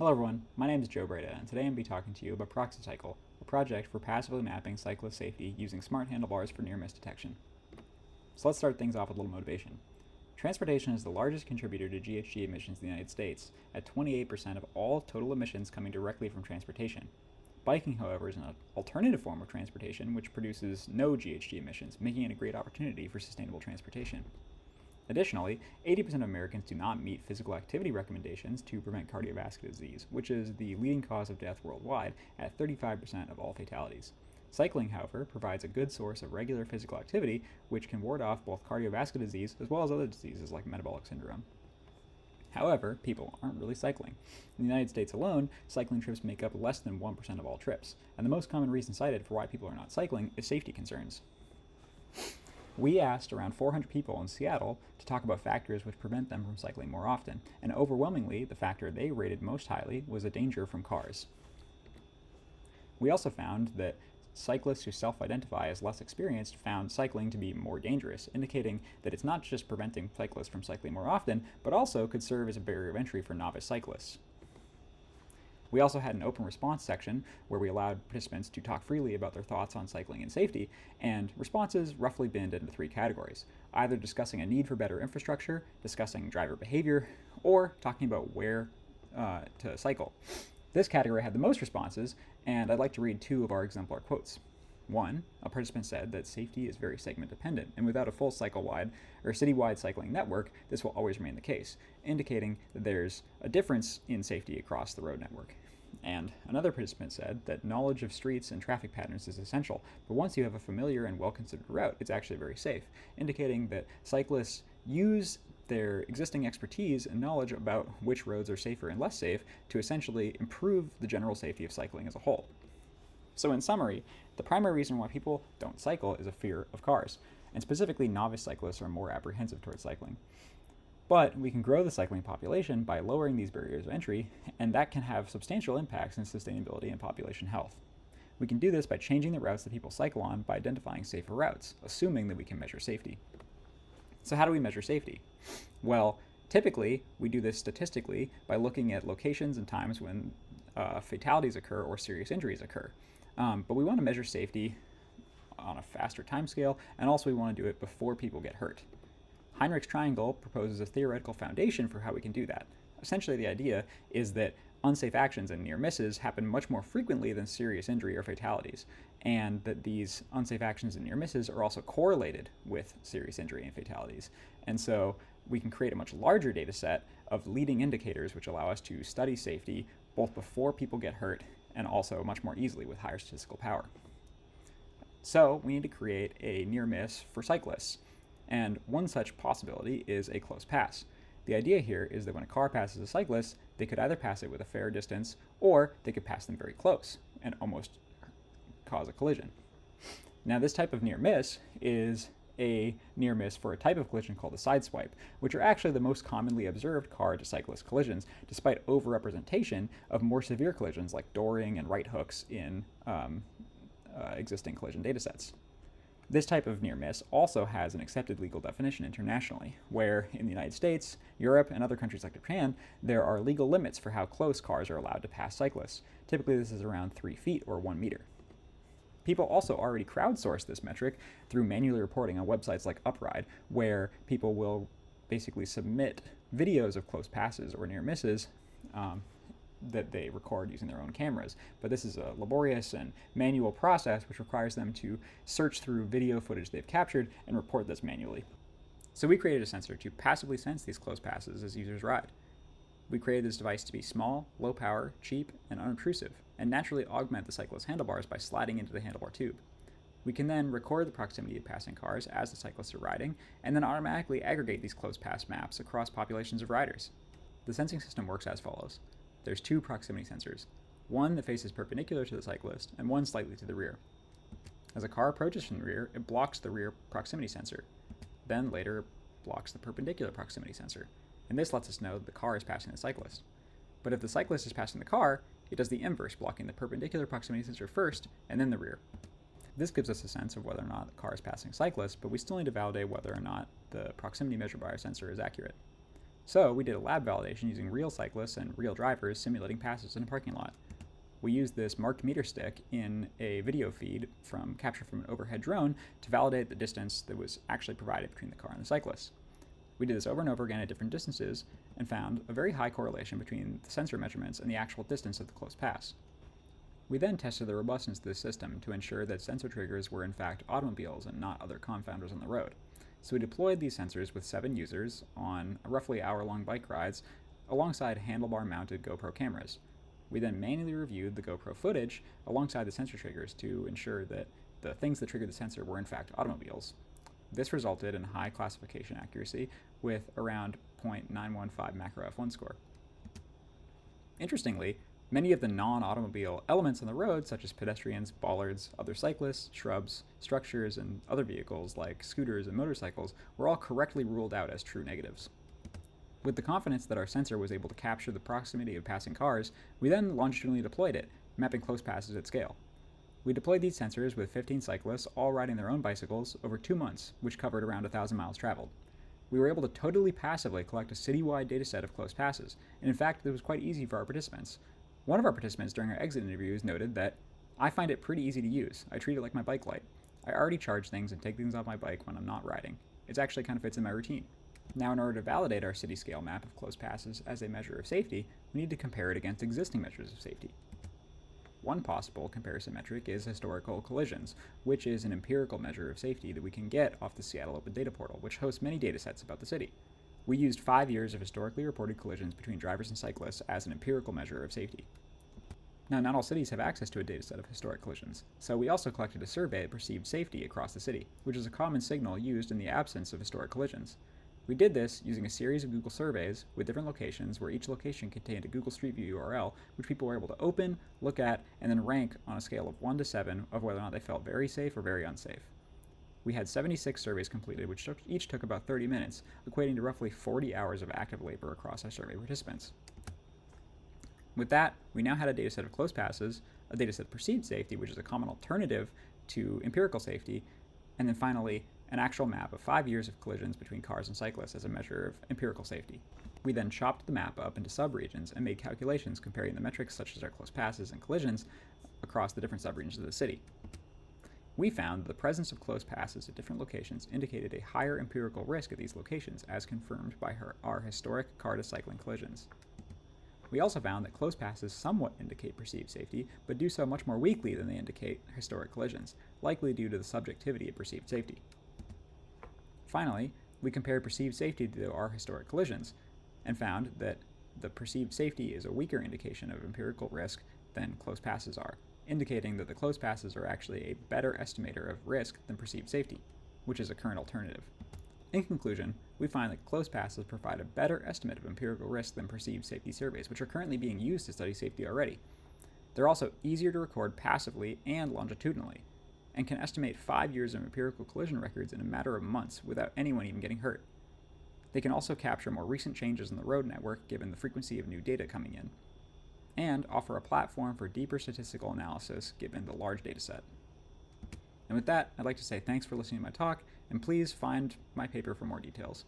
Hello everyone, my name is Joe Breda, and today I'm going to be talking to you about ProxiCycle, a project for passively mapping cyclist safety using smart handlebars for near-miss detection. So let's start things off with a little motivation. Transportation is the largest contributor to GHG emissions in the United States, at 28% of all total emissions coming directly from transportation. Biking, however, is an alternative form of transportation which produces no GHG emissions, making it a great opportunity for sustainable transportation. Additionally, 80% of Americans do not meet physical activity recommendations to prevent cardiovascular disease, which is the leading cause of death worldwide at 35% of all fatalities. Cycling, however, provides a good source of regular physical activity, which can ward off both cardiovascular disease as well as other diseases like metabolic syndrome. However, people aren't really cycling. In the United States alone, cycling trips make up less than 1% of all trips, and the most common reason cited for why people are not cycling is safety concerns. We asked around 400 people in Seattle to talk about factors which prevent them from cycling more often, and overwhelmingly, the factor they rated most highly was a danger from cars. We also found that cyclists who self-identify as less experienced found cycling to be more dangerous, indicating that it's not just preventing cyclists from cycling more often, but also could serve as a barrier of entry for novice cyclists. We also had an open response section where we allowed participants to talk freely about their thoughts on cycling and safety, and responses roughly binned into three categories, either discussing a need for better infrastructure, discussing driver behavior, or talking about where to cycle. This category had the most responses, and I'd like to read two of our exemplar quotes. One, a participant said that safety is very segment dependent, and without a full cycle-wide or citywide cycling network, this will always remain the case, indicating that there's a difference in safety across the road network. And another participant said that knowledge of streets and traffic patterns is essential, but once you have a familiar and well-considered route, it's actually very safe, indicating that cyclists use their existing expertise and knowledge about which roads are safer and less safe to essentially improve the general safety of cycling as a whole. So in summary, the primary reason why people don't cycle is a fear of cars, and specifically novice cyclists are more apprehensive towards cycling. But we can grow the cycling population by lowering these barriers of entry, and that can have substantial impacts in sustainability and population health. We can do this by changing the routes that people cycle on by identifying safer routes, assuming that we can measure safety. So how do we measure safety? Well, typically, we do this statistically by looking at locations and times when fatalities occur or serious injuries occur. But we want to measure safety on a faster timescale, and also we want to do it before people get hurt. Heinrich's triangle proposes a theoretical foundation for how we can do that. Essentially, the idea is that unsafe actions and near misses happen much more frequently than serious injury or fatalities, and that these unsafe actions and near misses are also correlated with serious injury and fatalities. And so we can create a much larger data set of leading indicators which allow us to study safety both before people get hurt and also much more easily with higher statistical power. So we need to create a near miss for cyclists, and one such possibility is a close pass. The idea here is that when a car passes a cyclist, they could either pass it with a fair distance, or they could pass them very close and almost cause a collision. Now, this type of near miss is a near miss for a type of collision called a sideswipe, which are actually the most commonly observed car to cyclist collisions, despite overrepresentation of more severe collisions like dooring and right hooks in existing collision datasets. This type of near miss also has an accepted legal definition internationally, where in the United States, Europe, and other countries like Japan, there are legal limits for how close cars are allowed to pass cyclists. Typically, this is around 3 feet or 1 meter. People also already crowdsource this metric through manually reporting on websites like Upride, where people will basically submit videos of close passes or near misses that they record using their own cameras. But this is a laborious and manual process which requires them to search through video footage they've captured and report this manually. So we created a sensor to passively sense these close passes as users ride. We created this device to be small, low power, cheap, and unobtrusive, and naturally augment the cyclist's handlebars by sliding into the handlebar tube. We can then record the proximity of passing cars as the cyclists are riding, and then automatically aggregate these close pass maps across populations of riders. The sensing system works as follows. There's 2 proximity sensors, one that faces perpendicular to the cyclist and one slightly to the rear. As a car approaches from the rear, it blocks the rear proximity sensor, then later blocks the perpendicular proximity sensor, and this lets us know that the car is passing the cyclist. But if the cyclist is passing the car, it does the inverse, blocking the perpendicular proximity sensor first and then the rear. This gives us a sense of whether or not the car is passing cyclists, but we still need to validate whether or not the proximity measured by our sensor is accurate. So we did a lab validation using real cyclists and real drivers simulating passes in a parking lot. We used this marked meter stick in a video feed captured from an overhead drone to validate the distance that was actually provided between the car and the cyclist. We did this over and over again at different distances and found a very high correlation between the sensor measurements and the actual distance of the close pass. We then tested the robustness of the system to ensure that sensor triggers were in fact automobiles and not other confounders on the road. So we deployed these sensors with 7 users on roughly hour-long bike rides alongside handlebar-mounted GoPro cameras. We then manually reviewed the GoPro footage alongside the sensor triggers to ensure that the things that triggered the sensor were in fact automobiles. This resulted in high classification accuracy with around 0.915 macro F1 score. Interestingly, many of the non-automobile elements on the road, such as pedestrians, bollards, other cyclists, shrubs, structures, and other vehicles like scooters and motorcycles, were all correctly ruled out as true negatives. With the confidence that our sensor was able to capture the proximity of passing cars, we then longitudinally deployed it, mapping close passes at scale. We deployed these sensors with 15 cyclists, all riding their own bicycles, over 2 months, which covered around 1,000 miles traveled. We were able to totally passively collect a citywide dataset of close passes, and in fact, it was quite easy for our participants. One of our participants during our exit interviews noted that, "I find it pretty easy to use. I treat it like my bike light. I already charge things and take things off my bike when I'm not riding. It actually kind of fits in my routine." Now, in order to validate our city scale map of close passes as a measure of safety, we need to compare it against existing measures of safety. One possible comparison metric is historical collisions, which is an empirical measure of safety that we can get off the Seattle Open Data Portal, which hosts many datasets about the city. We used 5 years of historically reported collisions between drivers and cyclists as an empirical measure of safety. Now, not all cities have access to a dataset of historic collisions, so we also collected a survey of perceived safety across the city, which is a common signal used in the absence of historic collisions. We did this using a series of Google surveys with different locations where each location contained a Google Street View URL, which people were able to open, look at, and then rank on a scale of 1 to 7 of whether or not they felt very safe or very unsafe. We had 76 surveys completed, which each took about 30 minutes, equating to roughly 40 hours of active labor across our survey participants. With that, we now had a dataset of close passes, a dataset of perceived safety, which is a common alternative to empirical safety, and then finally, an actual map of 5 years of collisions between cars and cyclists as a measure of empirical safety. We then chopped the map up into subregions and made calculations comparing the metrics such as our close passes and collisions across the different subregions of the city. We found that the presence of close passes at different locations indicated a higher empirical risk at these locations, as confirmed by our historic car-to-cycling collisions. We also found that close passes somewhat indicate perceived safety, but do so much more weakly than they indicate historic collisions, likely due to the subjectivity of perceived safety. Finally, we compared perceived safety to our historic collisions, and found that the perceived safety is a weaker indication of empirical risk than close passes are, indicating that the close passes are actually a better estimator of risk than perceived safety, which is a current alternative. In conclusion, we find that close passes provide a better estimate of empirical risk than perceived safety surveys, which are currently being used to study safety already. They're also easier to record passively and longitudinally, and can estimate 5 years of empirical collision records in a matter of months without anyone even getting hurt. They can also capture more recent changes in the road network given the frequency of new data coming in, and offer a platform for deeper statistical analysis given the large dataset. And with that, I'd like to say thanks for listening to my talk, and please find my paper for more details.